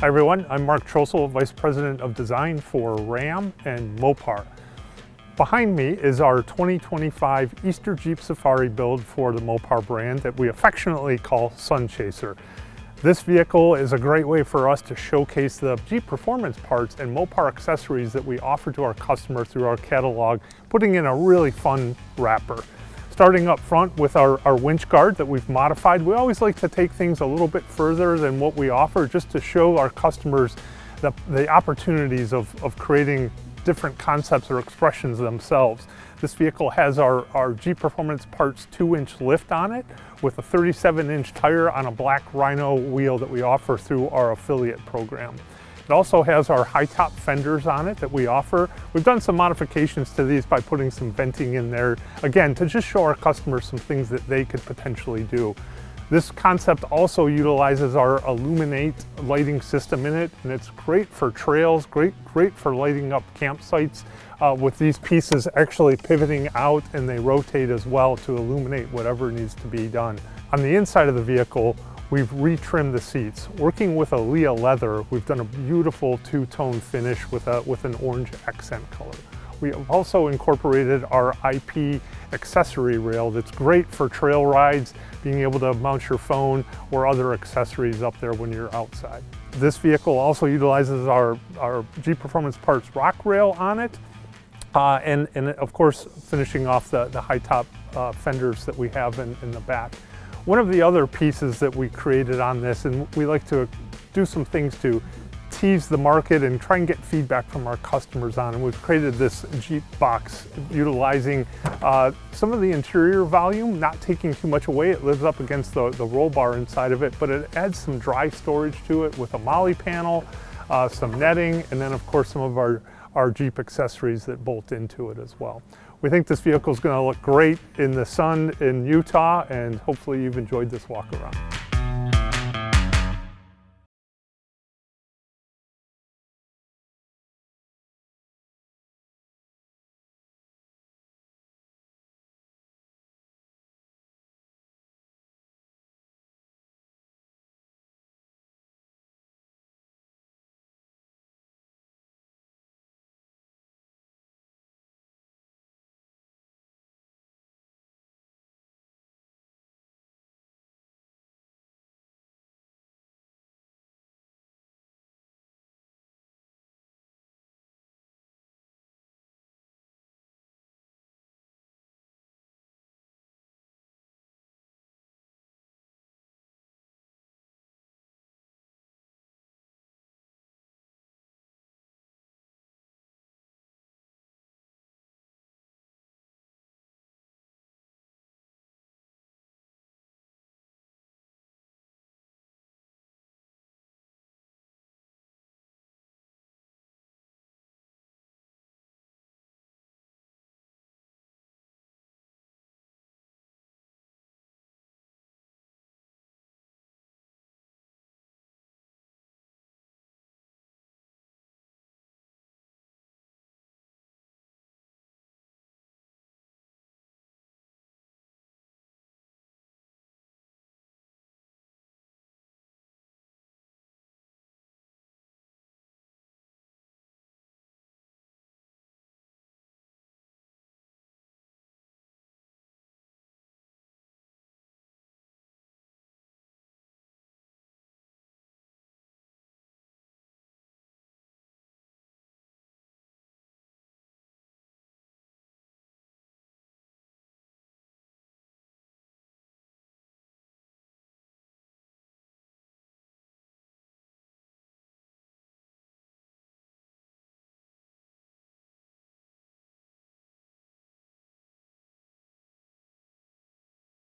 Hi everyone, I'm Mark Trostle, Vice President of Design for Ram and Mopar. Behind me is our 2025 Easter Jeep Safari build for the Mopar brand that we affectionately call Sunchaser. This vehicle is a great way for us to showcase the Jeep performance parts and Mopar accessories that we offer to our customer through our catalog, putting in a really fun wrapper. Starting up front with our winch guard that we've modified, we always like to take things a little bit further than what we offer just to show our customers the opportunities of creating different concepts or expressions themselves. This vehicle has our Jeep Performance Parts 2-inch lift on it with a 37-inch tire on a black Rhino wheel that we offer through our affiliate program. It also has our high top fenders on it that we offer. We've done some modifications to these by putting some venting in there, again, to just show our customers some things that they could potentially do. This concept also utilizes our Illuminate lighting system in it, and it's great for trails, great for lighting up campsites with these pieces actually pivoting out, and they rotate as well to illuminate whatever needs to be done. On the inside of the vehicle, we've retrimmed the seats. Working with a Leah leather, we've done a beautiful two-tone finish with an orange accent color. We have also incorporated our IP accessory rail that's great for trail rides, being able to mount your phone or other accessories up there when you're outside. This vehicle also utilizes our Jeep Performance Parts rock rail on it, and of course finishing off the high top fenders that we have in the back. One of the other pieces that we created on this, and we like to do some things to tease the market and try and get feedback from our customers on, and we've created this Jeep box utilizing some of the interior volume, not taking too much away. It lives up against the roll bar inside of it, but it adds some dry storage to it with a molly panel, some netting, and then of course some of our Jeep accessories that bolt into it as well. We think this vehicle is going to look great in the sun in Utah, and hopefully you've enjoyed this walk around.